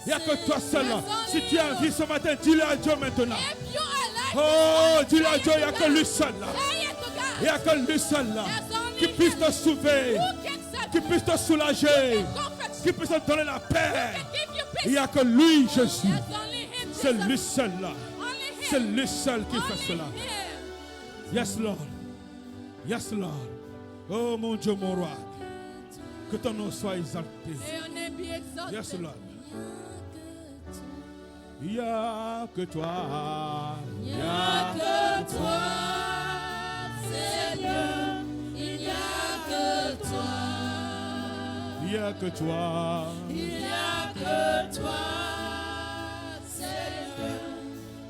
Il n'y a que toi seul. Si tu as envie ce matin, dis-le à Dieu maintenant. Oh, dis-le à Dieu, il n'y a que lui seul. Il n'y a que lui seul qui puisse te sauver, qui puisse te soulager, qui puisse te donner la paix. Il n'y a que lui, Jésus. C'est lui seul là. C'est lui seul qui fait cela. Yes, Lord. Yes, Lord. Oh, mon Dieu, mon roi. Que ton nom soit exalté. Yes, Lord. Il n'y a que toi. Il n'y a que toi, Seigneur. Il n'y a que toi. Il n'y a que toi. Il n'y a que toi, Seigneur.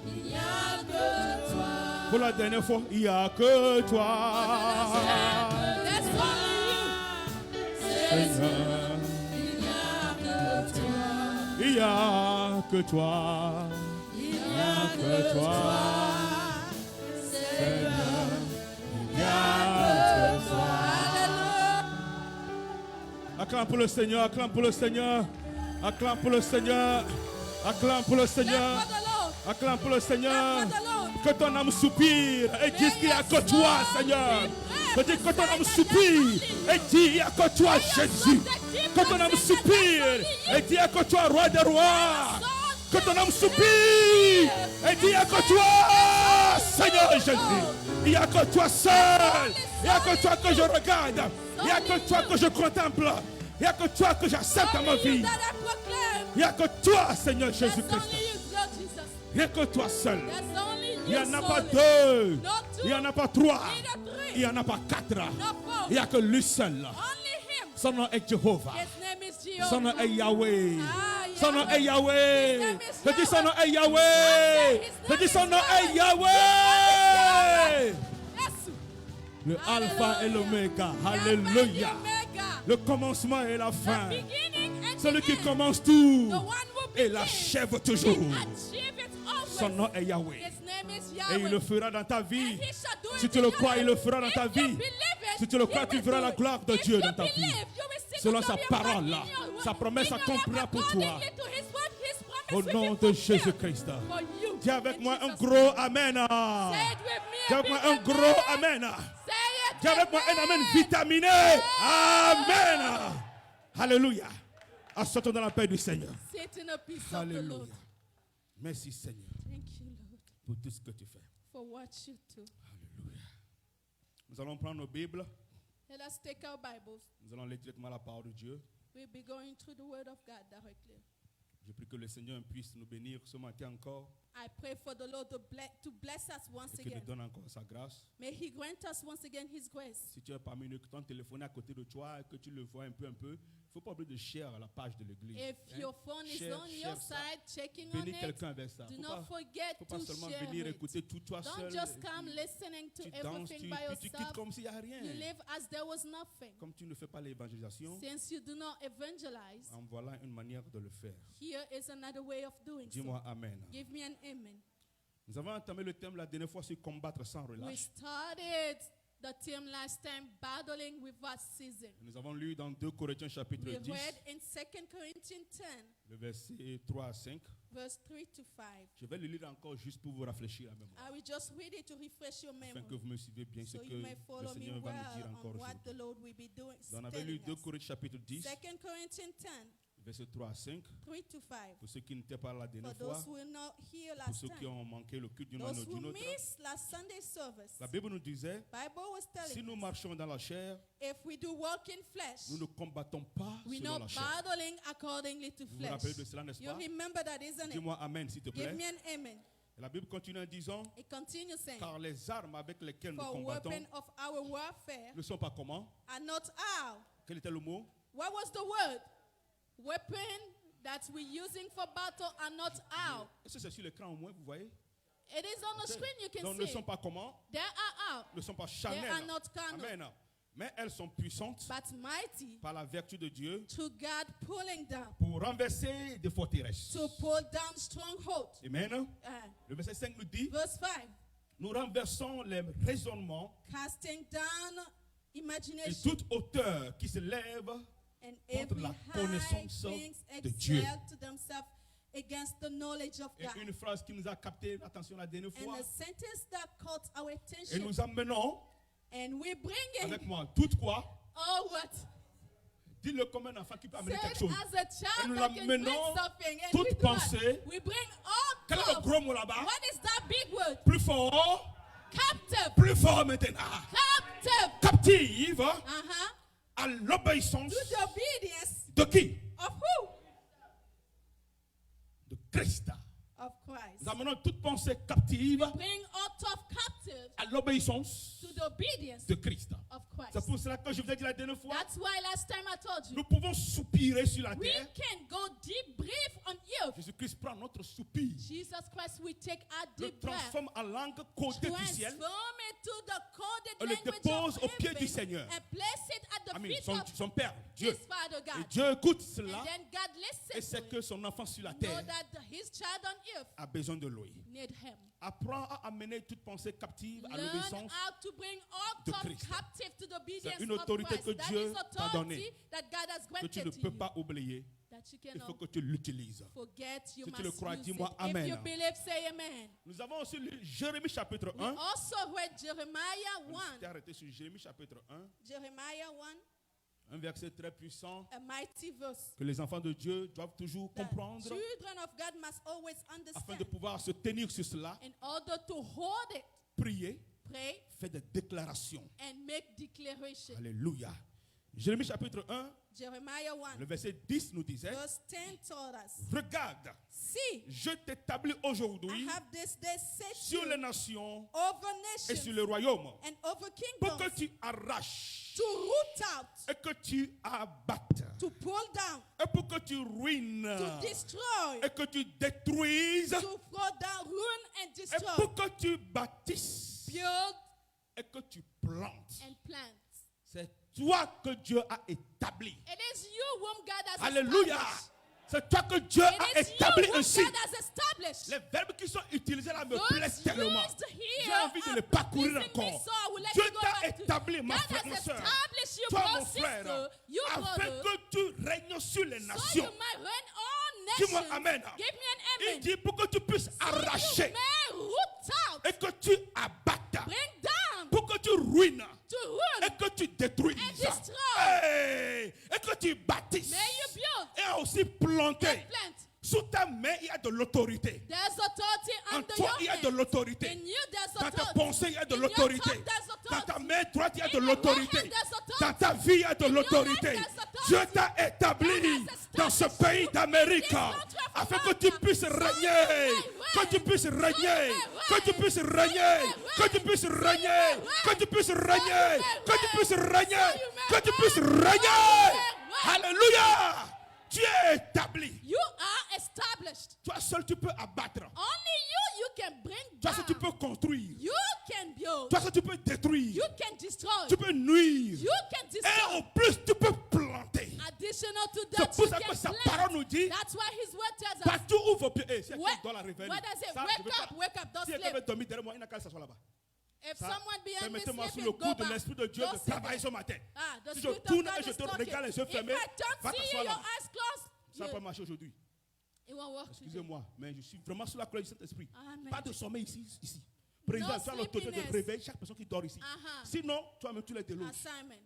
Il n'y a que toi. Pour la dernière fois, il n'y a que toi. Seigneur. Il n'y a que toi. Il n'y a que toi. Il n'y a que toi, Seigneur. Il n'y a que toi. Acclame pour le Seigneur, acclame pour le Seigneur. Acclame pour le Seigneur. Acclame pour le Seigneur. Acclame pour le Seigneur. Que ton âme soupire et dise qu'il n'y a que toi, Seigneur. Je dis que ton âme soupire et dis il n'y a que toi, Jésus. Que ton âme soupire et dis il n'y a que toi, roi des rois. Que ton âme soupire et dis il n'y a que toi, Seigneur Jésus. Il n'y a que toi seul. Il n'y a que toi que je regarde. Il n'y a que toi que je contemple. Il n'y a que toi que j'accepte dans ma vie. Il n'y a que toi, Seigneur Jésus-Christ. Il n'y a que toi seul. Il n'y en a pas deux. Il n'y en a pas trois. Il n'y en a pas quatre. Il n'y a que lui seul. Son nom est Jéhovah. Son nom est Yahweh. Son nom est Yahweh. Je dis son nom est Yahweh. Je dis son nom est Yahweh. Le alpha et l'oméga. Alléluia. Le commencement et la fin. Celui qui commence tout et l'achève toujours. Son nom est Yahweh. Et il le fera dans ta vie. Si tu le crois, il le fera dans ta vie. Si tu le crois, tu verras la gloire de Dieu dans ta vie. Selon sa parole, là, sa promesse accomplira pour toi. Au nom de Jésus-Christ. Dis avec moi un gros Amen. Dis avec moi un gros Amen. Dis avec moi un Amen vitaminé. Amen. Alléluia. Assortons dans la paix du Seigneur. Alléluia. Merci Seigneur. Pour tout ce que tu fais. Alléluia. Nous allons prendre nos Bibles. Let us take our Bibles. Nous allons lire directement la parole de Dieu. We'll be going through the Word of God directly. Je prie que le Seigneur puisse nous bénir ce matin encore. I pray for the Lord to bless us once Et qu'il again. nous donne encore sa grâce. May He grant us once again His grace. Si tu es parmi nous, que ton téléphone est à côté de toi et que tu le vois un peu, il ne faut pas oublier de share à la page de l'église. If your phone is on your side, checking on Bénis it, quelqu'un avec ça. do Il not forget ne faut pas to seulement share venir it. écouter tout toi seul. Don't just come listening to Tu danses, everything by tu quittes yourself. comme s'il n'y a rien. You live as there was nothing. Comme tu ne fais pas l'évangélisation, Since you do not evangelize, en voilà une manière de le faire. here is another way of doing so. Dis-moi Amen. Give me an amen. Nous avons entamé le thème la dernière fois sur combattre sans We relâche. started the theme last time, battling without ceasing. Nous avons lu dans 2 Corinthiens chapitre We 10, read in 2 Corinthians 10, le verset 3 à 5. verse 3 to 5. Je vais le lire encore juste pour vous rafraîchir la mémoire. I will just read it to refresh your Afin memory, que vous me suivez bien ce so que you may le follow me Seigneur va nous dire well encore on what the aujourd'hui. Lord will be doing. On avait lu 2 telling us. Corinthiens chapitre 10, 2 Corinthians 10, verset 3 à 5. 3 to 5. Pour ceux qui n'étaient pas là la For dernière those fois, who were not here pour last ceux qui time, ont manqué le culte d'une manière those ou d'une who autre, missed last Sunday service, la Bible nous disait, Bible was si telling nous us, marchons dans la chair, if we do walk in flesh, nous ne combattons pas we're selon not la chair. battling accordingly to Vous vous flesh. rappelez de cela, n'est-ce You pas? remember that, isn't it? Dis-moi Amen, s'il te Give plaît. me an amen. Et la Bible continue en disant, It continues saying, car les armes avec lesquelles nous for combattons weapon of our warfare ne sont pas comment? are not our. Quel était le mot? What was the word? Weapon that we're using for battle are not our. Est-ce que c'est sur l'écran au moins, vous voyez? It is on the screen, you can Donc see. ne sont pas comment? They are out, Ne sont pas they are charnelles. not carnal, Amen. Mais elles sont puissantes but mighty par la vertu de Dieu to God pulling down, pour renverser des forteresses. to pull down strongholds. Amen. Le verset 5 nous dit, Verse 5, nous renversons les raisonnements casting down et imagination toute hauteur qui se lève and contre every la high connaissance things de Dieu. exalt to themselves against the knowledge of Et God. une phrase qui nous a capté l'attention la dernière And fois. a sentence that caught our Et attention. nous amenons, And we bring avec in, moi, tout quoi? oh what? Dis-le comme un enfant qui peut amener Say quelque it chose. as a Et child nous that can bring l'amenons something. And toute we do pensée. it. We bring all Quel est le thoughts. gros mot là-bas? What is that big word? Plus fort, Captive. plus fort maintenant. Captive. Captive Uh-huh. à l'obéissance To the obedience de qui? of who? De Christ. Of Christ. Nous amenons toute pensée captive Bring all thought captive à l'obéissance to the obedience de Christ. of Christ. C'est pour cela que je vous ai dit la dernière fois, That's why last time I told you, nous pouvons soupirer sur la we terre. can go deep breath on earth. Jésus-Christ prend notre soupir, Jesus Christ, we take our le deep breath, transforme en langue codée du ciel. transform it to the coded Et le language dépose of aux pieds du heaven, Seigneur. and place it at the Amen. feet Son, of son Père, Dieu. his Father Et God. Dieu écoute And cela then God et listens sait to que it. son enfant sur la Know terre that his child on earth a besoin de lui. need him. Apprends à amener toute pensée captive à Learn l'obéissance. how to bring all de thought Christ. captive to the obedience C'est une of autorité Christ. que That Dieu is t'a authority donnée, that God has que tu ne granted peux to pas you. oublier. That you Il faut cannot que tu l'utilises. forget. You Si tu le must crois, use dis-moi it. amen. If you believe, say amen. Nous avons aussi lu Jérémie chapitre We 1. also read Jeremiah On 1. s'est arrêté sur Jérémie chapitre 1. Jeremiah 1, Un verset très puissant a mighty verse. que les enfants de Dieu doivent toujours That comprendre children of God must always afin understand. de pouvoir se tenir sur cela, In order to hold it, prier, pray, faire des déclarations. and make declaration. Alléluia. Jérémie chapitre 1, Jeremiah 1, le verset 10 nous disait, verse 10 told us, regarde, see, je t'établis I aujourd'hui have this day set sur you les nations over et sur nations le royaume and over pour que kingdoms tu arraches to root out, et que tu abattes to pull down, et pour que tu ruines to destroy, et que tu détruises to throw down, ruin and et destroy, pour que tu bâtisses build et que tu plantes. and plant. C'est toi que Dieu a établi. It is you whom God has Alléluia. established. C'est toi que Dieu It a is you établi whom ainsi. God has established. Les verbes qui sont utilisés là me Those plaisent tellement. used here J'ai envie de les are parcourir pleasing me, encore. so I will let Dieu you go t'a back to- établi, ma God frère, has ma soeur, established you, toi bro, mon frère, sister, you afin brother, que tu règnes sur les so you nations. might reign all Dis-moi nations. amen. Give me an Il amen. dit pour que tu puisses So you arracher may root out, et que tu abattes, bring down, pour que tu ruines to et ruin, que tu détruises. and destroy. Hey, et que tu bâtisses. May you build Et aussi planter. and plant. Sous ta main, il y a de l'autorité. There's authority En under toi, your il y a hand. de l'autorité. In you, there's Dans tes authority. pensées, il y a de In your l'autorité. thought, there's Dans ta authority. main droite, il y a de In your right l'autorité. hand, there's authority. Dans ta vie, il y a de In your l'autorité. life, there's authority. Dieu t'a établi God has dans ce established pays you d'Amérique in this country of afin que America. tu puisses So you régner, may que reign. tu puisses So you régner, may que tu reign. puisses So you régner, may que tu reign. puisses So you régner, may que tu reign. puisses So you régner, may que tu puisses reign. régner, So you may que tu puisses reign. régner. So you may reign. Alléluia. Tu es établi. You are established. Toi seul, tu peux abattre. Only you can bring Toi seul, tu peux down. construire. You can build. Toi seul, tu peux détruire. You can destroy. Tu peux nuire. You can Et destroy. en plus, tu peux planter. Additional to C'est that, pour you ça que can sa plant. parole nous dit, That's why his word tells us. partout où vos pieds. Eh, si What, quelqu'un dort la réveille. what does it? Ça, je Wake veux up, pas. wake up, don't Si quelqu'un sleep. veut dormir derrière moi, il n'a qu'à s'asseoir là-bas. If Ça, someone behind me permettez-moi sous sleeping, le go coup de back. l'Esprit de Dieu Don't de sit travailler there. ce matin. Ah, the Si je Spirit of tourne God et je is te talking. regarde les yeux If fermés, I va don't see you, t'asseoir your là. eyes closed, Ça ne va pas marcher aujourd'hui. it won't work today. Excusez-moi, mais je suis vraiment sous la couleur du Saint-Esprit. Amen. Pas de sommeil ici. Président, No tu as l'autorité de sleepiness. réveiller chaque personne qui dort ici. Uh-huh. Sinon, toi-même, tu les déloges. Assignment.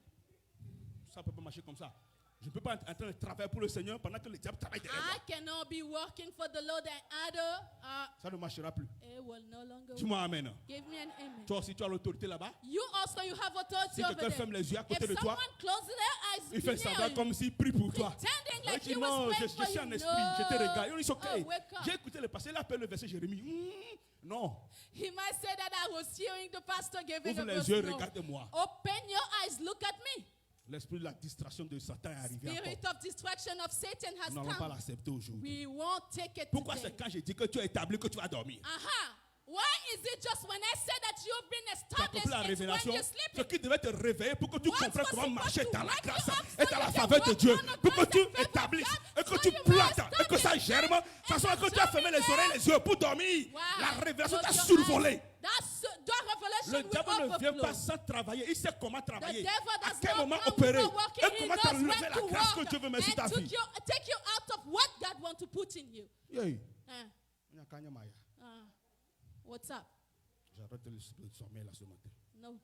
Ça ne peut pas marcher comme ça. Je ne peux pas être en train de travailler pour le Seigneur pendant que le diable travaille derrière moi. I cannot be working for the Lord and other. Ça ne marchera plus. It will no longer work. Dis-moi amen. Give me an amen. Toi aussi, tu as l'autorité là-bas. You also, you have authority Si over quelqu'un there. ferme les yeux à côté If de toi, someone closes their eyes, il fait near semblant you, comme s'il prie pour toi. pretending Il like dit he was non, praying je for suis you. en esprit, je te regarde. Il dit ok. Oh, wake up. J'ai écouté le passé, il appelle le verset Jérémie. Non, He might say that I was hearing the pastor giving ouvre a les verse. yeux, No. regarde-moi. Open your eyes, look at me. L'esprit de la distraction de Satan est arrivé Spirit encore. of distraction of Satan has Nous n'allons pas come. l'accepter aujourd'hui. We won't take it Pourquoi today. c'est quand j'ai dit que tu es établi que tu vas dormir? Aha. Why is it just when I say that you've been Tu as established, compris la it's révélation? when you're Ce sleeping? qui devait te réveiller pour que tu What comprennes was comment supposed marcher to dans la wake you grâce up et so dans la you can faveur de walk Dieu. on the Pour que grace tu and favor of établisses God, et que so tu you may plantes et que ça establish germe. and Ça soit que tu as fermé les germinate. oreilles et les yeux pour dormir. Wow. La révélation Close t'a your survolé. eyes. That revelation Le will diable ne vient overflow. pas sans travailler. Il sait comment The travailler. devil À does quel not moment come opérer. without working. Et He comment knows t'enlever when la to grâce que work Dieu veut mettre sur ta and vie. take you out of what God wants to put in you. Yeah. What's up? J'arrête le sommeil là ce matin. No.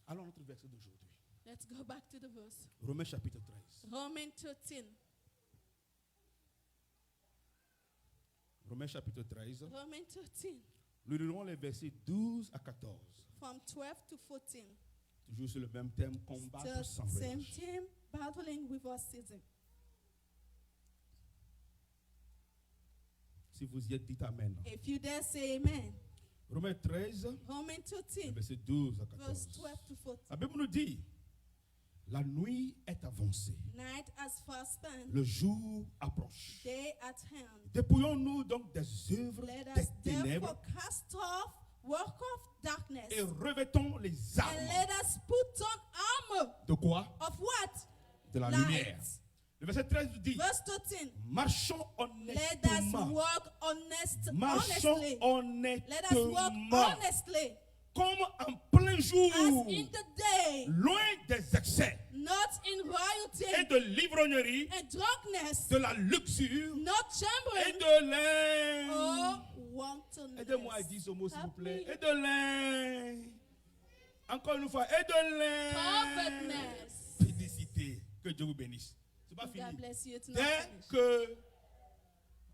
Allons à notre verset d'aujourd'hui. Let's go back to the verse. Romains chapitre 13. Romans 13. Romains chapitre 13. Romans 13. Nous lirons les versets 12 à 14. From 12 to 14. Toujours sur le même thème, combattre Still sans same relâche. team, battling without ceasing. Si vous y êtes, dites Amen. If you dare say amen. Romains 13, Romans 13, versets 12 à verse 14. 12 to 14. La Bible nous dit, la nuit est avancée, Night has fast spent, le jour approche. day at hand. Dépouillons-nous donc des œuvres Let des us ténèbres therefore cast off work of darkness, et revêtons les and armes. let us put on armor De quoi? of what? De la Light. lumière. Le verset 13 nous dit, Verse 13. marchons Let us honnêtement. walk Marchons honestly. Let us walk honnêtement. honestly, Comme en plein jour. as in the day, Loin des excès not in royalty et de l'ivrognerie, and drunkenness, de la luxure not et chambering de l'air. or wantonness. Aidez-moi à dire ce mot, s'il vous Help plaît. me. Et de l'air. Encore une fois, et de l'air. Covetousness. Félicité. Que Dieu vous bénisse. C'est pas God fini. bless you. It's not Dès finished. que.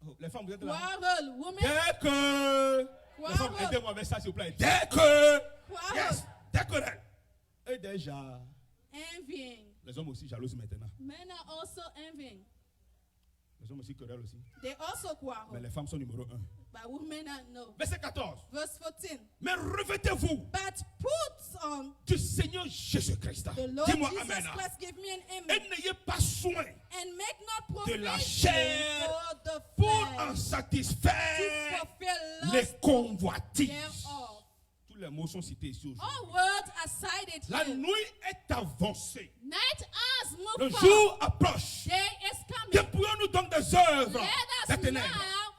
Oh, les femmes, vous êtes là. Quarrel, woman. Dès que. Les femmes, Quarrel. aidez-moi avec ça, s'il vous plaît. Dès que. Quarrel. Yes. Dès que. Et déjà. Envying. Les hommes aussi jalousent maintenant. Men are also envying. Les hommes aussi querellent aussi. They also Mais quarrel. les femmes sont numéro 1. But women are no. Verset 14. Verse 14. Mais revêtez-vous But put on du Seigneur Jésus-Christ. the Lord Dis-moi Jesus Amen. Christ. Give me an Et amen. n'ayez pas soin And make not de la provision chair for the pour en flesh satisfaire to fulfill les lust convoitises. thereof. Tous les mots sont cités ici aujourd'hui. All words are cited La here. nuit est avancée. Night has Le moved jour approche. Day is coming. Dépouillons-nous donc des œuvres Let des us ténèbres. now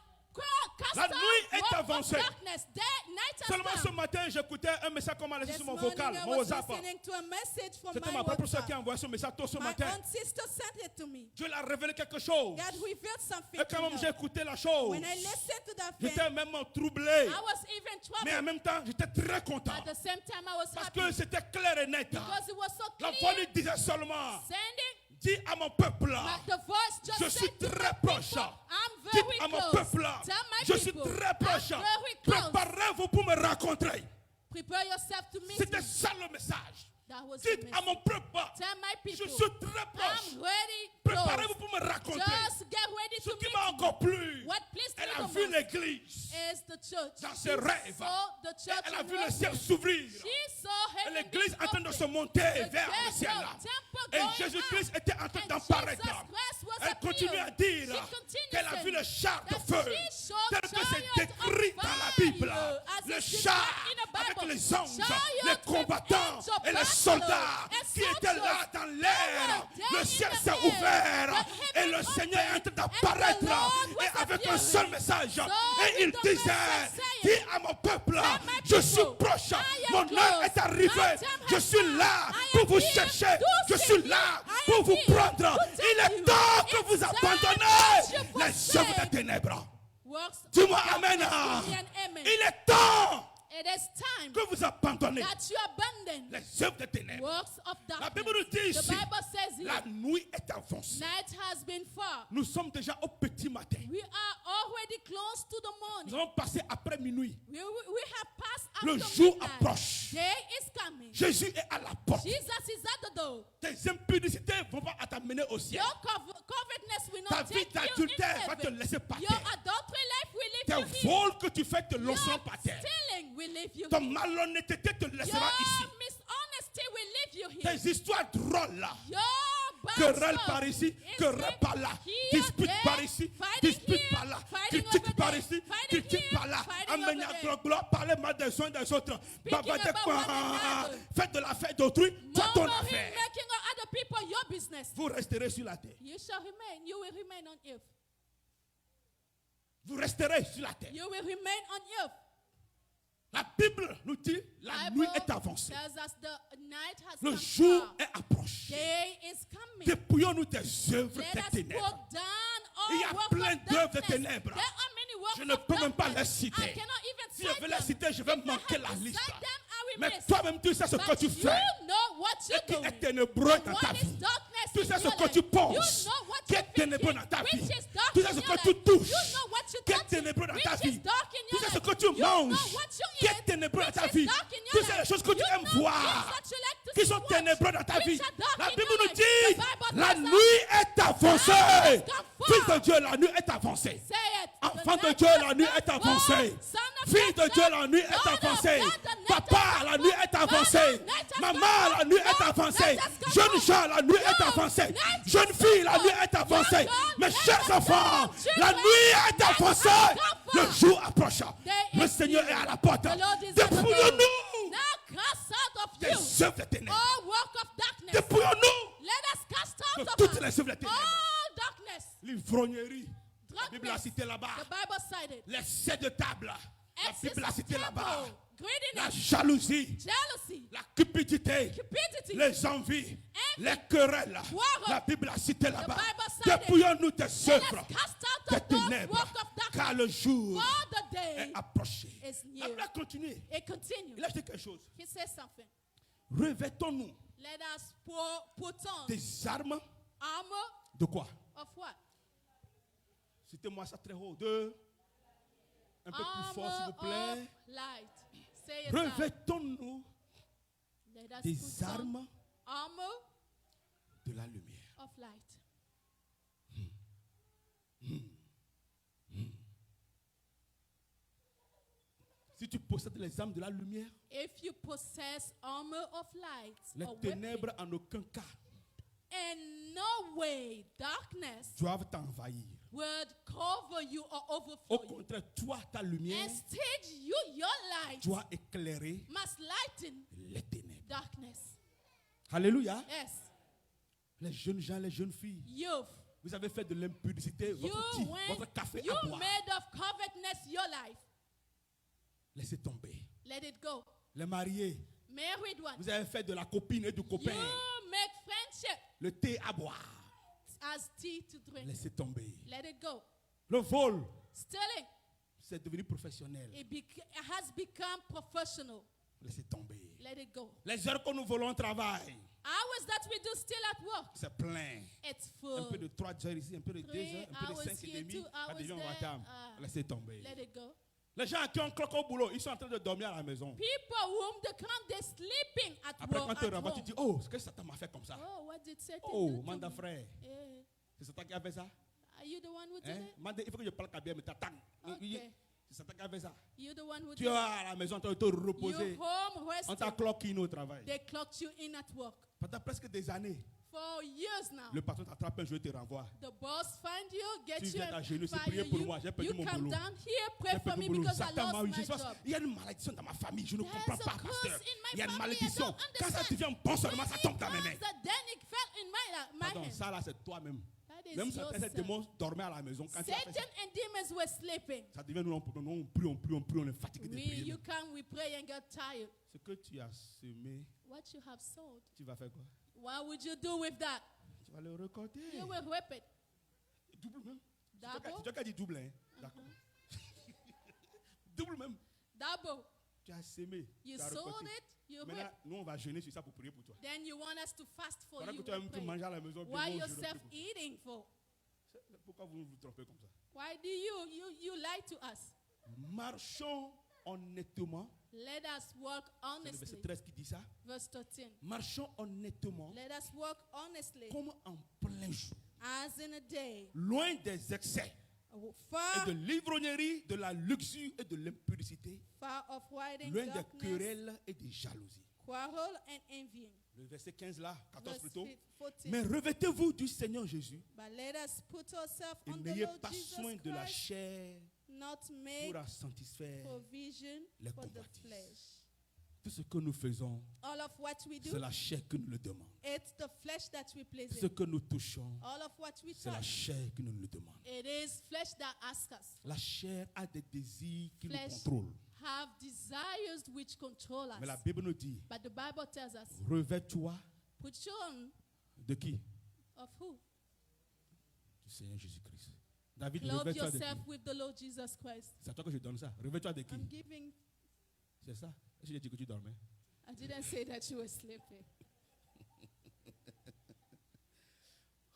cast La off nuit est work of avancée. darkness. Night has Seulement ce come. matin, j'écoutais un message qu'on m'a laissé This sur mon morning vocal, I mon was WhatsApp. listening to a message from C'était my ma propre soeur qui a WhatsApp. envoyé ce message tôt ce My matin. own sister sent it to me. Dieu l'a révélé quelque chose. God revealed something Et to quand même j'ai her. écouté la chose, When I listened to that thing, j'étais même troublé. I was even Mais en troubled. même temps, j'étais très content. At the same time, I was Parce happy que c'était clair et net. because it was so La clear. voix lui disait seulement, Sending dis à mon peuple, the voice just je suis said to très my proche. people, I'm Dites very à mon close. peuple, Tell my je suis people, très proche. I'm very close. Préparez-vous pour me rencontrer. Prepare yourself to meet C'était me. ça le message. That was the Dites à message. mon peuple, Tell my je people, suis très proche. I'm ready, Préparez-vous close. pour me rencontrer. Just get ready Ce to qui meet m'a me. encore plu, What pleased elle me a the vu most l'église is the church. dans She ses rêves. saw the Et church elle a in vu le her ciel dreams. s'ouvrir. She saw Et heaven l'église being en train de opened. se monter The vers le ciel. temple Et going Jésus-Christ up. était en train And d'apparaître. Jesus Christ was Elle continue à dire appearing. She continues qu'elle a vu le char de that feu. she saw Tel que c'est chariots décrit of dans la fire, Bible. as Le it's char described in the avec Bible. les anges, Chariots les with combattants angels et les battle soldats and qui étaient là soldiers. dans l'air. They were Le ciel there in s'est the ouvert air. The et le heaven Seigneur est en train opened, d'apparaître. and the Lord was Et avec un appearing. seul message. So Et il with the disait, message dis saying, à mon peuple, tell my je suis people, proche. I am Mon heure close. est arrivée. My time Je has suis come. là I pour am vous here chercher. to Je seek suis you. là I pour am vous here prendre. to Il take est you. temps que It's vous time abandonnez that you les forsake œuvres des ténèbres. Works Dis-moi of Amen. darkness. Give me an amen. Il est temps It is time que vous abandonnez that you abandon les œuvres des ténèbres. works of La darkness. Bible nous dit The ici, Bible says la here, nuit est avancée. night has been far. Nous sommes déjà au petit matin. We are already close to the Nous morning. allons passer après minuit. We have passed Le after jour midnight. approche. Day is coming. Jésus est à la porte. Jesus is at the door. Tes impudicités ne vont pas t'amener au ciel. Your covetousness will Ta not vie take you in d'adultère va te heaven. laisser par Your terre. adultery life will leave Tes you here. vols que tu fais te Your lanceront par terre. stealing will leave you Ton here. malhonnêteté te Your laissera ici. mishonesty will leave you here. Tes histoires drôles là. Your bad Querelle stuff par ici, is querelle par là, here, dispute there, par ici, fighting dispute here, par là, fighting critique over par there, ici, fighting critique here, par là, fighting amener over à there. gloire, parler mal des uns des autres, babader about quoi, one another. faites de la fête d'autrui, toi ton Murmuring, affaire. making of other people your business. Vous resterez sur la terre. You shall remain. You will remain on earth. Vous resterez sur la terre. You will remain on earth. La Bible nous dit la nuit est avancée. tells us the night has Le come jour far. est approché. Day is coming. Dépouillons-nous des œuvres Let des us ténèbres. put down Il y all a work plein of d'œuvres de darkness. ténèbres. There are many works Je ne of peux même pas darkness. les citer. I cannot even Si je cite veux les them. citer, je vais If I manquer had la to liste. cite them, I will Mais miss. toi-même, tu sais ce que But tu you fais. know what you're Et qui doing. est ténébreux And dans what ta is vie. darkness Tu in sais ce your que life. tu You penses. know what Qui you're est ténébreux thinking, dans ta vie. which is dark Tu in sais ce your que tu life. touches. You know what you Qui est touch, ténébreux dans ta which is vie. dark in Tu your sais ce life. que tu You know manges. what you Qui eat, est ténébreux dans which ta is vie. dark in your Tu sais life. les choses que tu You aimes know voir. things that you like to Qui see sont watch, ténébreux dans ta which vie. are dark La in Bible your nous life. dit, The Bible la tells us, nuit est avancée. has come far. Fils de Dieu, la nuit est avancée. Say it. Enfant The de night Dieu, has la nuit come est far. avancée. Son of Fille de God, Dieu, la nuit est daughter of avancée. God, the night Papa, has la come nuit far. est avancée. Father, night has Maman, come la nuit far. est avancée. Night has come Jeune far. gens, la nuit est Young, avancée. night has Jeune fille, la come nuit far. est avancée. Young girl, Mes night chers has enfants, come. Children, la nuit est night has avancée. come far. Le jour approche. Day Le is Seigneur near. est à la porte. The Lord is at the door. Dépouillons-nous Now cast out of des you œuvres des ténèbres. all work of darkness. Dépouillons-nous Let us cast out de of toutes us les œuvres des ténèbres. all darkness. L'ivrognerie. La Bible a Drunkenness. cité là-bas. The Bible cited. L'excès de table. La Excess Bible a of cité temple, là-bas. La greediness, jalousie. jealousy, La cupidité. cupidity, Les envies. envy, Les querelles. quarrel. La Bible a cité là-bas. Bible cited. Dépouillons-nous des Let us œuvres cast out des of those ténèbres. work of darkness. Car le jour For the day est approché. is La near. Bible a continué. It continues. Il a dit quelque chose. He says something. Revêtons-nous Let us put on des armes armor de quoi? of what? Citez-moi ça très haut. Un peu plus fort, s'il vous Armor plaît. of light. Say it loud. Revêtons-nous Let us des put on armes armor de la lumière. of light. Si tu possèdes les armes de la lumière, If you possess armor of light, les or weapon, ténèbres en aucun cas in no way darkness doivent t'envahir. would cover you or Au overflow you. contraire, toi, ta lumière Instead, your light doit éclairer must lighten les ténèbres. darkness. Alléluia. Yes, Les jeunes gens, les jeunes filles, youth. vous avez fait de l'impudicité You votre thé, votre went, café you à boire. made of covetousness your life. Laissez tomber. Let it go. Les mariés, Married one. vous avez fait de la copine et du copain You make friendship le thé à boire. as tea to drink. Laissez tomber. Let it go. Le vol, Stealing, c'est devenu professionnel. it has become professional. Laissez tomber. Let it go. Les heures que nous volons au travail, Hours that we do still at work, c'est plein. it's Un peu full. de 3 heures ici, un peu de 2 3 heures, un peu de hours 5 et here, demi. 2 Ça hours devient there. vacarme. Laissez tomber. Let it go. Les gens qui ont cloqué au boulot, ils sont en train de dormir à la maison. People whom they come, they're sleeping at Après, work. quand tu At rentres, tu home. dis, oh, ce que Satan m'a fait comme ça. Oh, what did Satan Oh, do to Manda me? frère, Eh, c'est Satan qui a fait ça. are you the one who did Hein? it? Manda, il faut que je parle kabia, mais t'attends. Okay. C'est Satan qui a fait ça. You the one who Tu did es it? à la maison en train de te You reposer. home On t'a resting. cloqué au travail. They clocked you in at work. Pendant presque des années, For years now. le patron t'attrape un jour et te renvoie. The boss find you, get Tu you, viens à genoux, c'est fire prier pour you. moi, j'ai perdu You mon come boulot. down here, pray J'ai for perdu me mon boulot. because I Satan m'a lost eu. my Je sais pas, job. il y a une malédiction dans ma famille, je ne There's comprends a pas, curse pasteur. in my Il y a une family, I malédiction. don't Quand ça understand. devient bon seulement, ça tombe dans mes mains. Then it fell in my Pardon, hand. ça là, c'est toi-même. That is Même your certains son. démons dormaient à la maison. Quand tu as fait ça, Satan and demons were sleeping. ça devient nous, on prie, on est fatigué de We, prier. you come, we pray and get tired. Ce que tu as semé, What you have sold, tu vas faire quoi? what would you do with that? Tu vas le récolter. You will whip it. Double même. Double? C'est toi qui as dit double, hein? D'accord. Double même. Double. Tu as semé. You tu as sold récolté. it, you Maintenant, whip. nous, on va jeûner sur ça pour prier pour toi. Then you want us to fast for Pendant you. que toi-même, we tu pray. manges à la maison. puis Why nous, on jeûne yourself pour- eating for? Pourquoi vous vous trompez comme ça? Why do you lie to us? Marchons honnêtement. Let us walk C'est le verset honestly. 13 qui dit ça. Verse 13. Marchons honnêtement Let us walk honestly comme en plein jour. as in a day. Loin des excès et Far, de l'ivrognerie, de la luxure et de l'impudicité. far of hiding Loin des darkness, querelles et des jalousies. quarrel and envying. Le verset 15 là, 14 Verse plutôt. 14. Mais revêtez-vous du Seigneur Jésus But let us put ourselves et on the n'ayez Lord pas Jesus soin de la Christ, chair not make pour satisfaire provision les for the convoitises. flesh. Tout ce que nous faisons, All of what we do, c'est la chair qui nous le demande. it's the flesh that we please Tout ce in. que nous touchons, All of what we c'est la touch, chair qui nous le demande. it is flesh that asks us. La chair a des désirs qui nous Flesh contrôlent. have desires which control Mais la us. Bible nous dit, But the Bible tells us, revêt-toi put you on de qui? of who? Du Seigneur Jésus-Christ. David, Clothe revêt-toi de yourself qui? with the Lord Jesus Christ. C'est à toi que je donne ça. Revêt-toi de qui? I'm giving, C'est ça. Est-ce que j'ai dit que tu dormais? I didn't say that you were sleeping.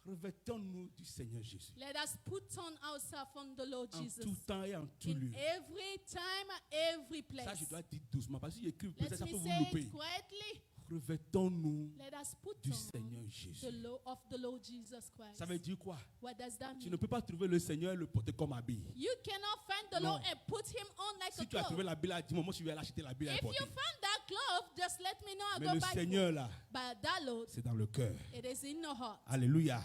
Revêtons-nous du Seigneur Jésus. Let us put on ourselves on the Lord En Jesus. tout temps et en tout In lieu. every time, every Ça, place. je dois dire doucement parce que si j'écris, Let peut-être ça me peut vous say louper. it quietly. Revêtons-nous Let us put du on Seigneur Jésus. the law of the Lord Jesus Christ. Ça veut dire quoi? What does that Tu mean? ne peux pas trouver le Seigneur et le porter comme habit. You cannot find the Non. Lord and put him on like Si a tu as trouvé cloth. la Bible, dis-moi, moi je vais aller acheter la Bible et If porter. you find that cloth, just let me know. I'll Mais go le buy Seigneur it. là, But that Lord, c'est dans le cœur. it is in your heart. Alléluia.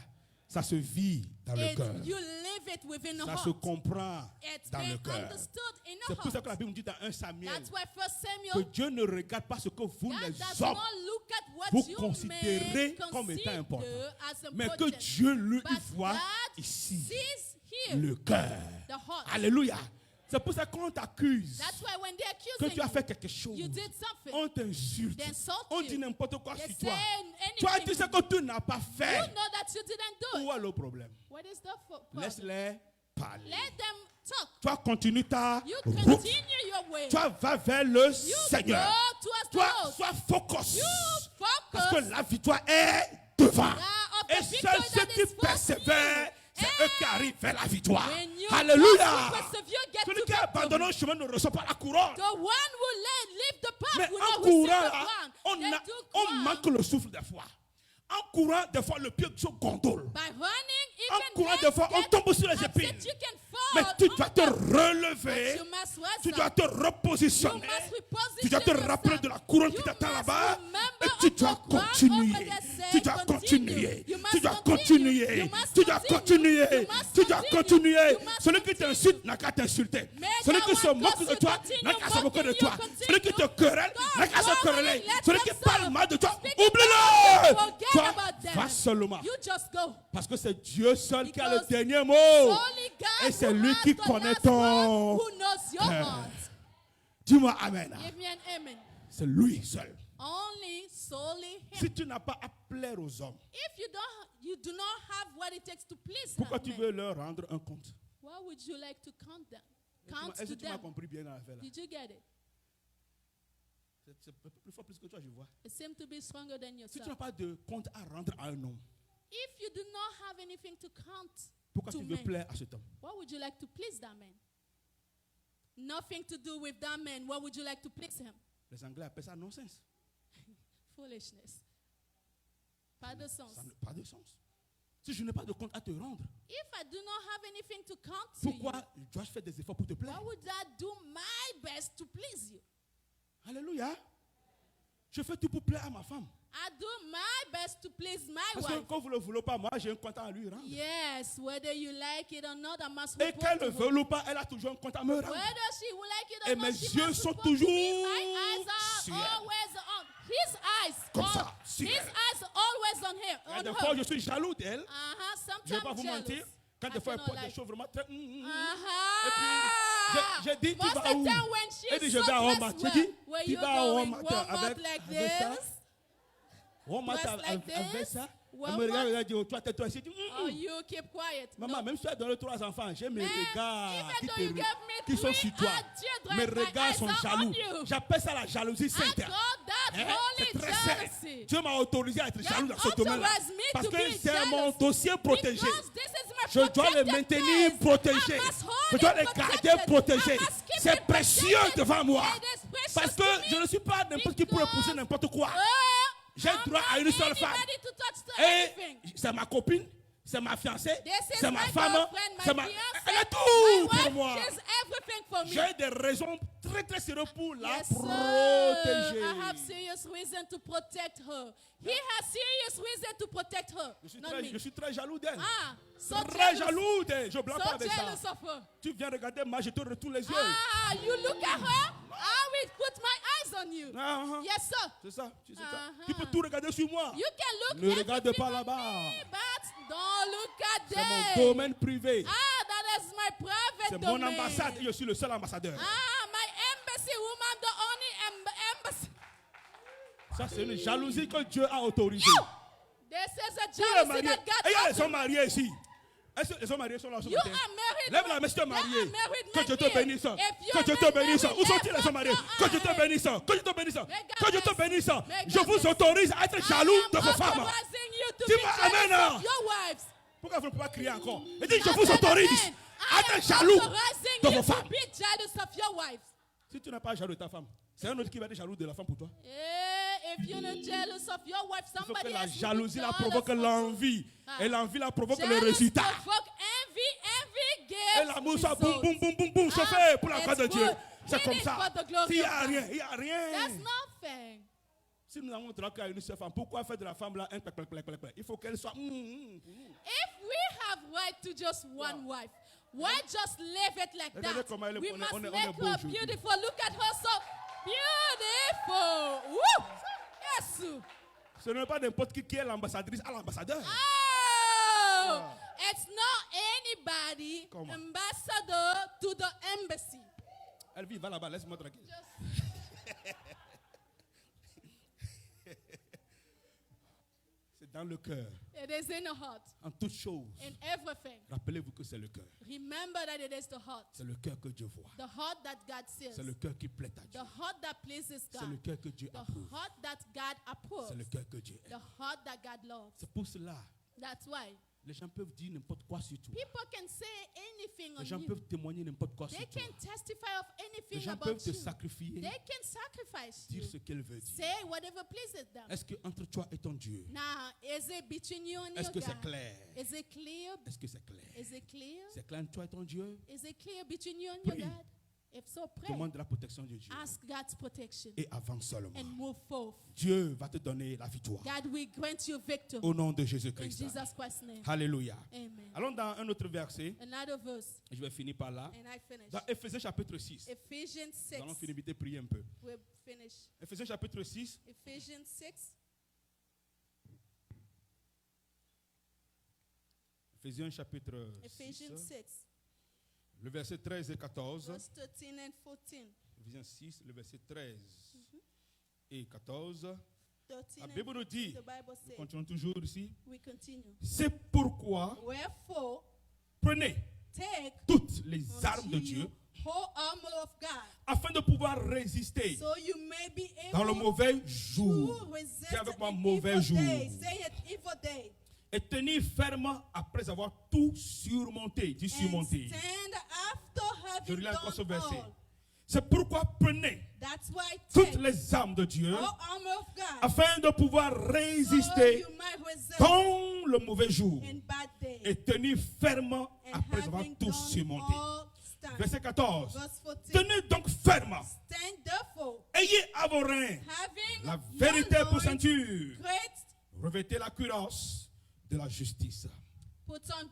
Ça se vit dans le cœur. You live it within the Ça se heart. comprend It's dans been le cœur. understood in C'est your pour ça que la heart. Bible dit dans 1 Samuel That's why First que Samuel, Dieu ne regarde pas ce que vous, God les does hommes, not look at what vous you considérez may comme étant important. consider as mais que important. Dieu, lui, But il voit God ici sees here le cœur. the heart. Alléluia. C'est pour ça qu'on t'accuse That's why when they're que accusing tu as fait you, quelque chose, you did something. on t'insulte, They insult on you. dit n'importe quoi They sur say toi. anything. Toi, tu sais que tu n'as pas You fait. know that you didn't do Où it. est le problème? What is the problem? Laisse-les parler. Let them talk. Toi, continue ta You route. continue your way. Toi, va vers le You Seigneur. go towards the Toi, Lord. sois focus. You Parce que focus. la victoire est devant. of the Et victory seuls ceux that qui is for persévèrent, c'est you. eux qui arrivent vers la victoire. When you Alléluia. persevere, get Celui to qui a abandonné victory. le chemin ne reçoit pas la couronne. The one who leave the path Mais will en not receive courant, the là, crown. They took on crown. manque le souffle des fois. En courant, des fois, le pied se gondole. By running, En even courant, then, des fois, on get tombe sur les upset. épines. You can Mais fall tu on dois te them. relever. But you must rise Tu up. dois te repositionner. You must reposition Tu dois te rappeler yourself. de la couronne qui You t'attend must là-bas. remember Et tu of dois the crown continuer. over there, say, Tu dois continue. continuer. You must Tu dois continue. continuer. You must Tu dois continue. continuer. You must Tu dois continue. continuer. You must Celui qui continue. t'insulte n'a qu'à t'insulter. Mais Celui that qui se one moque goes de to toi continue n'a qu'à se moquer de mocking toi. you, continue. Celui qui te querelle God n'a qu'à se wrongly quereler. let Celui qui them parle serve. mal de toi, Speaking oublie-le. Forget Toi, about them. va seulement. You just go. Parce que c'est Dieu seul qui a le Because dernier mot. Only God Et c'est who lui has qui the connaît last ton word, who knows your cœur. heart. Dis-moi Amen. Give me an amen. C'est lui seul. Only solely him. Si tu n'as pas à plaire aux hommes, If you do not have what it takes to please pourquoi them, tu veux leur rendre un compte? why would you like to count them? Count Est-ce to que tu m'as them. compris bien dans l'affaire là? Did you get it? C'est plus fort plus que toi, je vois. It seems to be stronger than Si tu n'as yourself. pas de compte à rendre à un homme, If you do not have anything to count pourquoi to tu veux men, plaire à cet homme? why would you like to please that man? Nothing to do with that man. Why would you like to please him? Les Anglais appellent ça non-sens. Foolishness. Pas de sens. Ça n'a pas de sens. Si je n'ai pas de compte à te rendre, If I do not have anything to count to pourquoi dois-je faire des efforts pour te you, plaire? why would I do my best to please you? Alléluia. Je fais tout pour plaire à ma femme. I do my best to please my Parce que wife. quand vous ne le voulez pas, moi j'ai un compte à lui rendre. Yes, whether you like it or not, I must Et report qu'elle to le her. veuille ou pas, elle a toujours un compte à me rendre. Whether she will like it or Et not, mes she yeux must sont report to me. toujours My eyes are sur elle. always on his eyes. Comme all- ça, sur his elle. eyes are always on him. Et On des her. fois, je suis jaloux d'elle. Je ne vais pas Sometimes vous jealous. mentir. Quand I des fois, elle cannot porte des like. choses vraiment très... Uh-huh. j'ai dit, tu Most vas of où? the time when Elle dit, she's je so vais à dressed Walmart. J'ai well, dit, where tu you vas à going? Walmart Walmart avec like ça. this. Walmart Dressed like avec this. ça. Elle Walmart. me regarde, elle dit, oh, toi, tais-toi ici. Je dis, Oh, you keep quiet. Maman, No. même si tu as donné 3 enfants, j'ai mes Man, regards even though you gave me qui sont 3 sur toi. children, Mes my regards eyes sont are jaloux. on you. J'appelle ça la jalousie I sainte. call that Hein? holy C'est très sain. jealousy. Dieu m'a autorisé à être God jaloux dans ce domaine-là. authorized me Parce to que be c'est mon jealous. dossier protégé. Because this is my Je dois les protected maintenir place. protégés. I must hold Je dois it les garder protected. protégés. I must keep C'est it précieux protected. devant moi. It is precious Parce to que me. je ne suis pas n'importe qui pour épouser n'importe quoi. J'ai I'm droit à not une seule femme. anybody to touch to Et anything. c'est ma copine, c'est ma fiancée, This is c'est ma my femme, girlfriend, my c'est ma... fiancé, Elle est my tout pour wife. moi. She's everything for me. J'ai des raisons très très sérieuses pour la Yes, sir. protéger. I have serious reason to protect her. He has serious reason to protect her. Not me. Je suis très jaloux d'elle. Ah, so Très jealous. jaloux d'elle. Je ne blague pas So avec ça. jealous of her. Tu viens regarder moi, je te retourne les yeux. Ah, you look at her. I will put my eyes on you. Ah, ah. Yes, sir. C'est ça, tu sais ça. Uh-huh. Tu peux tout regarder sur moi. You can look Ne regarde everything pas on là-bas. me, but don't look at C'est mon them. domaine privé. Ah, that is my private C'est domain. mon ambassade et je suis le seul ambassadeur. Ah, my embassy Ça, c'est une jalousie que Dieu a autorisée. This is a Tous les jealousy mariés. that God Et il y a les authorized. hommes mariés ici. Est-ce que les hommes mariés sont là ce You matin? are married. Lève la main si tu es There are marié. married Que men Dieu te here. bénisse. If you Que are Dieu not te bénisse. married, Où sont-ils lift les hommes up mariés? your Que Dieu te eyes. bénisse. Que Dieu te bénisse. May God Que Dieu te bless. bénisse. May Je God vous bless. autorise à être jaloux I de am vos femmes. authorizing you to Dis-moi be jealous amen. of your wives. Pourquoi vous ne pouvez pas crier encore? Et dis, je I vous said autorise amen. à I être am jaloux authorizing de you vos to femmes. be jealous of your wives. Si tu n'es pas jaloux de ta femme, c'est un autre qui va être jaloux de la femme pour toi. If you're not jealous of your wife, Il faut que somebody la else will be jalousie la jealous provoque of you. l'envie. Ah. Et l'envie la provoque le Jealous résultat. provoke envy, envy Et gives l'amour soit boum, results. boum, boum, boum, boum, Ah, chauffé pour la gloire de it's Dieu. good. C'est It comme is ça. for the glory S'il n'y of a God. rien, il n'y a rien. There's nothing. Si nous avons traqué à une seule femme, pourquoi faire de la femme là un plec, plec, plec, plec, plec? Il faut qu'elle soit. If we have right to just one wife, why just leave it like Regardez that? comment elle est- We on est- must on est make beau her aujourd'hui. beautiful. Look at her, so beautiful. Woo! Yes. Ce n'est pas n'importe qui est l'ambassadrice à l'ambassadeur. Oh, it's not anybody Comment? ambassador to the embassy. Elle vit, va là-bas, laisse-moi tranquille. C'est dans le cœur, It is in the heart, en toutes choses. in everything. Rappelez-vous que c'est le cœur. Remember that it is the heart. C'est le cœur que Dieu voit. The heart that God sees. C'est le cœur qui plaît à Dieu. The heart that pleases C'est le God. cœur que Dieu The approuve. heart that God approves. C'est le cœur que Dieu The aime. heart that God loves. C'est pour cela, That's why les gens peuvent dire n'importe quoi sur toi. people can say anything on Les gens you. peuvent témoigner n'importe quoi They sur toi. can testify of Les anything gens about peuvent te you. sacrifier, They can sacrifice dire you. ce qu'elle veut dire. Say whatever pleases them. Est-ce que entre toi et ton Dieu, Now, is it between you and est-ce your que c'est God? clair? Is it clear? Est-ce que c'est clair? Is it clear? C'est clair entre toi et ton Dieu? Is it clear between you and your Prie. God? If so, pray. Demande la protection de Dieu Ask God's protection et avance seulement. and move forth. Dieu va te donner la victoire. God will grant you victory Au nom de in Jésus-Christ. Jesus Christ's name. Alléluia. Amen. Allons dans un autre verset. Another verse, Je vais finir par là. and I finish. Dans Éphésiens chapitre 6. Ephesians Nous 6. allons finir vite et prier un peu. We'll finish. Éphésiens chapitre 6. Ephesians 6. Éphésiens chapitre Ephesians 6. 6. Le verset 13 et 14. Verse 13 and 14. Éphésiens 6, le verset 13 et 14. 13 La and Bible nous dit, the Bible says, continuons toujours ici, we continue. c'est pourquoi Wherefore, prenez take toutes les unto armes de Dieu you whole armor of God, afin de pouvoir résister so you may be dans le able mauvais jour. to resist Dis avec moi, an mauvais evil jour. day. Say it, evil day. Et tenir ferme après avoir tout surmonté. Dis And surmonté. stand after Je having relis encore ce done verset. all. C'est pourquoi prenez That's why toutes take les armes de Dieu whole armor of God, afin de pouvoir so résister you might resist dans le mauvais jour in bad day. et tenir ferme And après avoir having tout done surmonté. all, stand. Verset 14. Verse 14. Tenez donc ferme. Stand therefore, Ayez à vos reins having la your vérité pour loins ceinture. girt, Revêtez la cuirasse de la justice. put on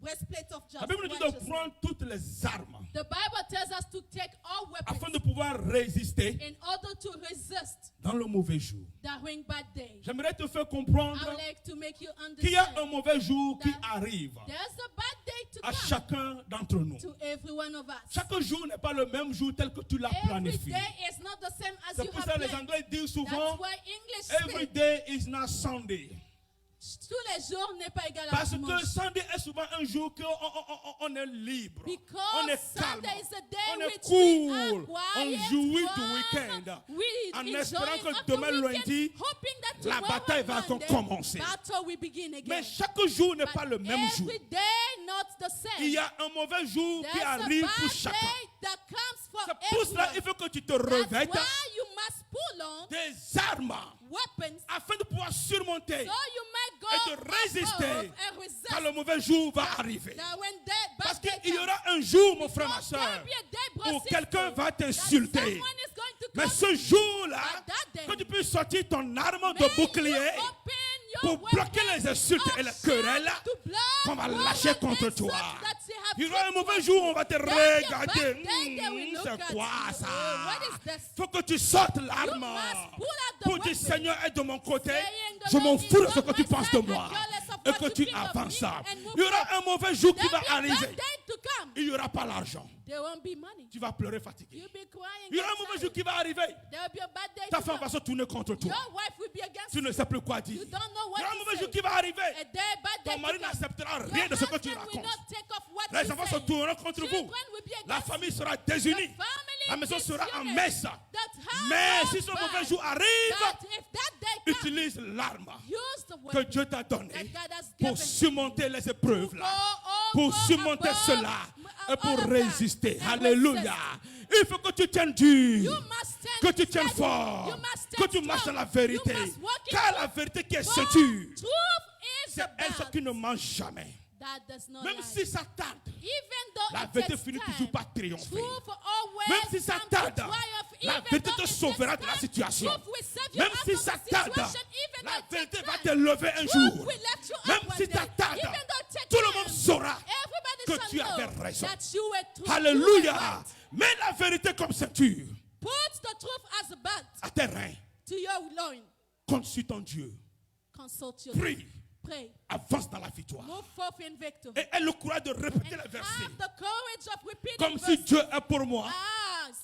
breastplate of La Bible nous dit de righteousness. prendre toutes les armes The Bible tells us to take all afin weapons de pouvoir résister in order to resist dans le mauvais jour. the bad day. J'aimerais te faire I comprendre would like to make you qu'il y a un understand mauvais jour qui that arrive there's a bad day to à come chacun d'entre nous. to every one of us. Chaque jour n'est pas le même jour tel que tu l'as Every planifié. day is not the same as C'est you pour have ça que les planned. Anglais disent souvent That's why English every speak. day is not Sunday. Tous les jours n'est pas égal à Parce que dimanche. Sunday est souvent un jour qu'on est libre. On Because est calme. Sunday is a day On est which we are cool. quiet, On jouit calm, du week-end. we En enjoying espérant que of the demain weekend, lundi, hoping that la tomorrow bataille va Monday, commencer. battle will begin again. Mais chaque jour n'est But pas le même jour. every day not the same. Il y a un mauvais jour qui There's a arrive bad pour chacun. day that comes for C'est pour cela qu'il everyone. faut que tu te That's revêtes why you must pull on des armes weapons afin de pouvoir surmonter so you may go et de résister above and resist. quand le mauvais jour va arriver. Now when that Parce bad day qu'il y comes, aura un jour, mon frère, ma because there soeur, will be a day, où bro, quelqu'un sister, va that t'insulter. someone is going to Mais come ce jour-là, at that day. que tu puisses sortir ton arme May de bouclier you open your pour bloquer weapons les insultes et of les shout querelles to block qu'on va all lâcher the contre insults toi. that you have Il y aura un thrown mauvais towards jour, you. on va te There'll be a regarder. bad day, they will look C'est at quoi you. ça? What is this? Faut que tu sortes You l'arme must pull out the pour dire weapon, Seigneur, est de mon côté. saying the Je m'en Lord fous de is ce on que tu my penses side, de moi. regardless of et what que you tu think of avances. me and move Il y aura un mauvais jour qui There'll va be a bad arriver. day to come. Il n'y aura pas l'argent. There won't be money. Tu vas pleurer fatigué. You'll be crying. Il y aura un get mauvais tired. jour qui va arriver. There'll be a bad day Ta to femme va come. se tourner contre toi. Your wife will be against Tu ne you. sais plus quoi dire. You don't know Il what y aura un to mauvais say. jour qui va arriver. A day, bad day Ton mari to come. n'acceptera Your rien de ce que tu husband will racontes. not take off what Les you enfants se say. tourneront contre vous. Children will be La against famille you. sera The désunie. family La maison is sera en unit. messe. That Mais house si ce bad. mauvais jour arrive, But if that day comes, utilise l'arme use the que weapon Dieu t'a donnée that God has pour given surmonter les épreuves to là. go Pour over surmonter above cela et pour all of that résister. and Alléluia. resist. Il faut que tu tiennes dur. You must stand Que tu tiennes steady. fort. You must stand Que tu marches dans strong. la vérité. You must walk in Car truth. la vérité qui est For ceinture, truth is c'est the elle ce belt qui ne mange jamais. that does not Même lie. si ça tarde, Even though la it vérité takes finit time, toujours par triompher. truth always Même si ça comes to tarde, triumph. la Even vérité though te it sauvera takes de la time, situation. truth will save you Même out si of ça the tarde, situation, even la though it vérité takes va time. te lever un Truth jour. will lift you Même up one si day. ça tarde, Even though it takes tout le time, monde saura everybody que shall tu avais know raison. that you were true. You Alléluia. were right. Mets la vérité comme ceinture Put the truth as a belt à tes reins. to your loin. Compte sur ton Dieu. Consult your Prie. Pray. Avance dans la victoire. Move forth in victory. Et aie le courage de répéter And les versets. have the courage of repeating Comme si verses. Dieu est pour moi.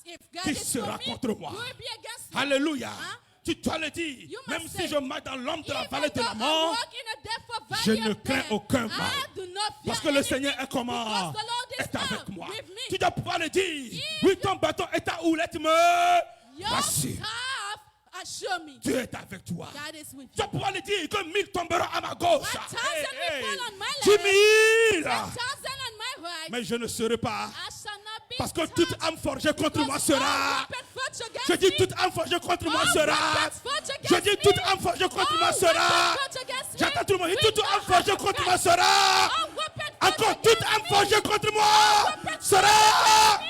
If God Qui is for sera me, contre moi? who will be against me? Alléluia. Hein? Tu dois le dire. You must Même say, si je marche dans l'ombre de la Even vallée de though la I mort, walk in a death of je valley ne of crains death, aucun I mal. do not fear Parce que le anything, Seigneur est comment? because the Lord is Est avec up moi. with me. Tu dois pouvoir le dire. Oui, ton bâton et ta houlette me Your rassure. staff assure me Dieu est avec toi. God is with Tu dois you. pouvoir le dire que 1000 tomberont à ma gauche. 1,000 will fall on my 10 left, 000. 10,000 on my right. Mais je ne serai pas. I shall not be Parce que touched, toute âme forgée contre moi because all sera. weapons forged against Je dis me, toute âme forgée contre moi all sera. weapons forged Je against dis me, toute âme forgée contre moi all sera. weapons forged against me, J'entends tout le monde. will Toute not âme forgée have contre moi effect. sera. All weapons Encore forged toute against âme me forgée contre moi sera.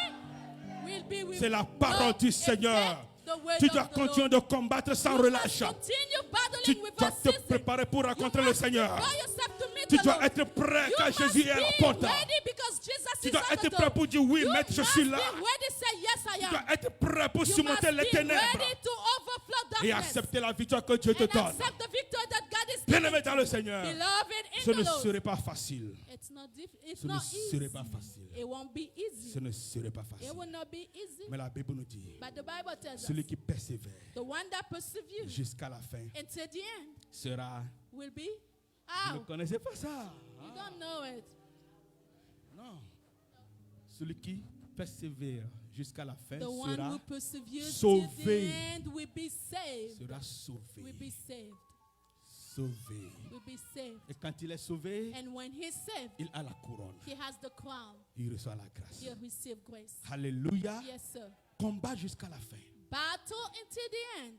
will be with C'est la me. parole No du Seigneur. effect. The word Tu of dois the continuer Lord. de combattre sans You relâche. must continue Tu battling dois without te ceasing. préparer pour rencontrer You le must Seigneur. prepare yourself to meet Tu the dois Lord. être prêt You quand must Jésus est à la be porte. ready because Jesus Tu is dois at être the prêt door. pour dire oui, You maître, je must suis be là. ready to say yes, I Tu am. dois être prêt pour You surmonter must les be ténèbres ready to overflow et darkness accepter la victoire que Dieu te and donne. accept the victory that God is Bien-aimé giving. dans le Seigneur, Beloved in ce the ne Lord. serait pas facile. It's not it's Ce ne not serait easy. pas facile. It won't be easy. Ce ne serait pas It facile. will not be easy. Mais la Bible nous dit, But the Bible tells us celui qui persévère the one that perseveres jusqu'à la fin until the end sera. will be Vous ne out. connaissez pas ça? You don't know it. Non. Celui qui persévère jusqu'à la fin The one sera who perseveres sauvé. till the end will be saved. sera sauvé. Will be saved. Sauvé. Will be saved. Et quand il est sauvé, And when he's saved, il a la couronne. he has the crown. Il reçoit la grâce. He'll receive grace. Alléluia. Yes, sir. Combat jusqu'à la fin. Battle until the end.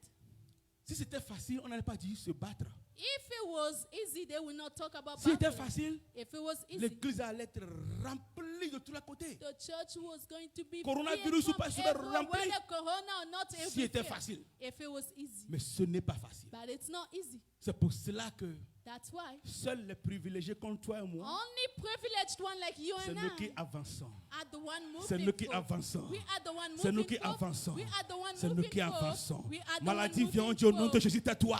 Si c'était facile, on n'allait pas dire se battre. If it was easy, they will not talk about Si c'était battle. facile, If it was easy, l'église allait être remplie de tous les côtés. the church was going to be Coronavirus filled ou pas, from serait everywhere, rempli. whether corona or not. Si c'était facile. If it was easy, Mais ce n'est pas facile. but it's not easy. C'est pour cela que That's why seuls les privilégiés comme toi et moi, only privileged one like you c'est and nous qui I avançons. are the one moving. C'est nous qui forth. avançons. We are the one C'est nous moving qui forth. avançons. We are the one C'est nous moving qui forth. avançons. We are the Maladie one vient, on moving dit au nom de forth. Jésus, tais-toi.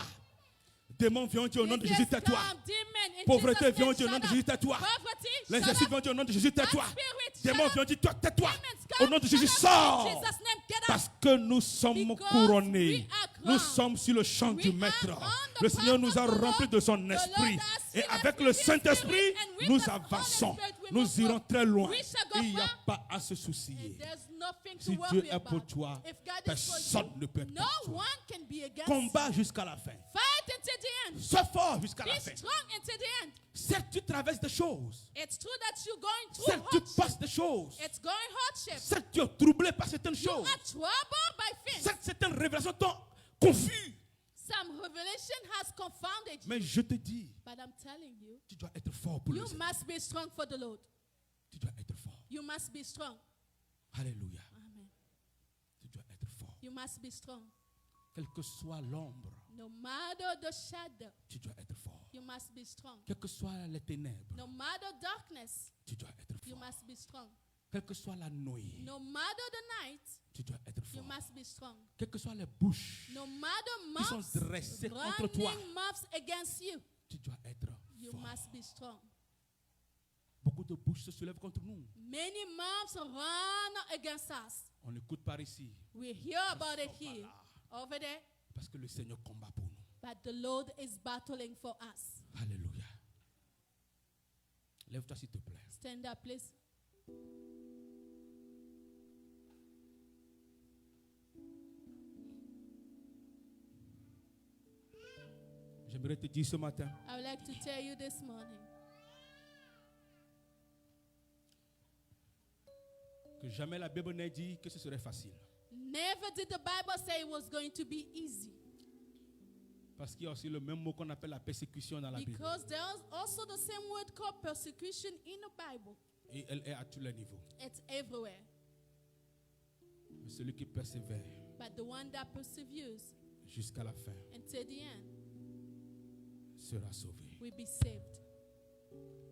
Démons viennent, on dit au nom de Jésus, Disease tais-toi. come, demon, in Pauvreté Jesus' vient, on name, dit au nom shut de up. Jésus, tais-toi. Poverty, Les shut esprits up. vont dire au nom de Jésus, tais-toi. Bad spirit, shut Démons up. viennent dire, toi, tais-toi. Demons come, Au nom de shut Jésus, up. In sors. Jesus' name, get up. Parce que nous sommes Because couronnés. we are crowned. Nous sommes sur le champ We du are Maître. on the Le Seigneur nous a path of the remplis Lord. de son The Lord esprit. has Et filled avec us le with His Saint-Esprit, Spirit, and with nous the Holy avançons. Spirit, we Nous move irons forward. très loin. We shall go Il n'y a far. pas à se And soucier. there's nothing to Si worry Dieu est about. pour toi, If God is for personne you, ne peut être no contre toi. one can be against Combat you. jusqu'à la fin. Fight until the end. Sois fort jusqu'à Be la fin. strong until the end. Certes, tu traverses des choses. It's true that you're going through Certes, tu hardship. passes des choses. It's going hardship. Certes, tu es troublé par certaines You choses. are troubled by things. Certes, certaines révélations t'ont confus. Some revelation has confounded you. Mais je te dis, But I'm telling you, tu dois être fort pour le you Seigneur. must be strong for the Lord. Tu dois être fort. You must be strong. Alléluia. Amen. Tu dois être fort. You must be strong. Quelle que soit l'ombre, No matter the shadow, tu dois être fort. you must be strong. Quelles que soient les ténèbres, No matter darkness, tu dois être you fort. must be strong. Quelle que soit la nuit, No matter the night, tu dois être you fort. must be strong. Quelles que soient les bouches No matter qui sont mouths dressées contre toi, running mouths against you, tu dois être You fort. must be strong. Beaucoup de bouches se lèvent contre nous. Many mouths run against us. On écoute par ici. We hear about it Par here, là. over there, Parce que le Seigneur combat pour nous. but the Lord is battling for us. Alléluia. Lève-toi s'il te plaît. Stand up, please. J'aimerais te dire ce matin I would like to tell you this morning que jamais la Bible n'a dit que ce serait facile. never did the Bible say it was going to be easy. Parce qu'il y a aussi le même mot qu'on appelle la persécution dans la Bible. Because there's also the same word called persecution in the Bible. Et elle est à tous les niveaux. It's everywhere. Mais celui qui persévère But the one that perseveres jusqu'à la fin until the end sera sauvé. will be saved.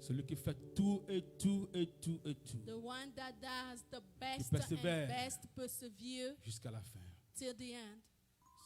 Celui qui fait tout et tout et tout et tout The one that does the best persévère and best persevere jusqu'à la fin till the end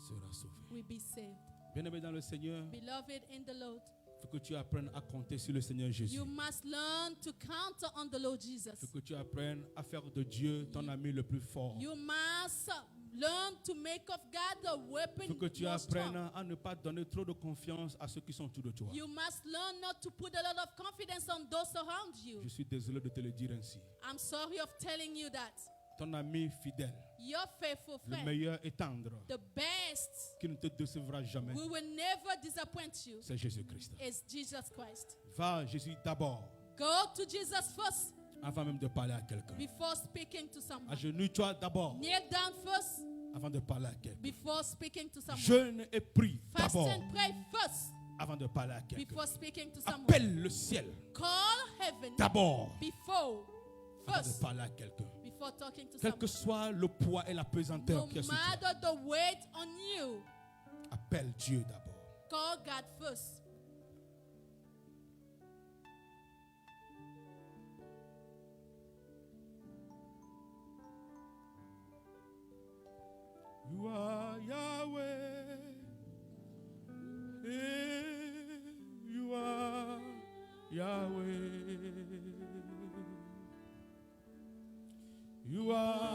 sera sauvé. will be saved. Bien-aimé dans le Seigneur, Beloved in the Lord, il faut que tu apprennes à compter sur le Seigneur Jésus. you must learn to count on the Lord Jesus. Il faut que tu apprennes à faire de Dieu ton ami le plus fort. You must learn to make of God the Il weapon faut que tu most strong. apprennes à ne pas donner trop de confiance à ceux qui sont autour de toi. You must learn not to put a lot of confidence on those around you. Je suis désolé de te le dire ainsi. I'm sorry of telling you that. Ton ami fidèle, Your faithful le friend, meilleur et tendre, the best, qui ne te décevra jamais, we will never disappoint you, c'est Jésus-Christ. is Jesus Christ. Va à Jésus d'abord, Go to Jesus first avant même de parler à quelqu'un. before speaking to someone. Agenouille-toi d'abord, Kneel down first avant de parler à quelqu'un. before speaking to someone. Jeûne et prie Fast d'abord, and pray first avant de parler à quelqu'un. before speaking to someone. Appelle le ciel Call heaven d'abord, before, avant de first, parler à quelqu'un. before talking to Quel que someone. soit le poids et la pesanteur No qui est sur toi, matter the weight on you, appelle Dieu d'abord. call God first. You are Yahweh. You are Yahweh. You are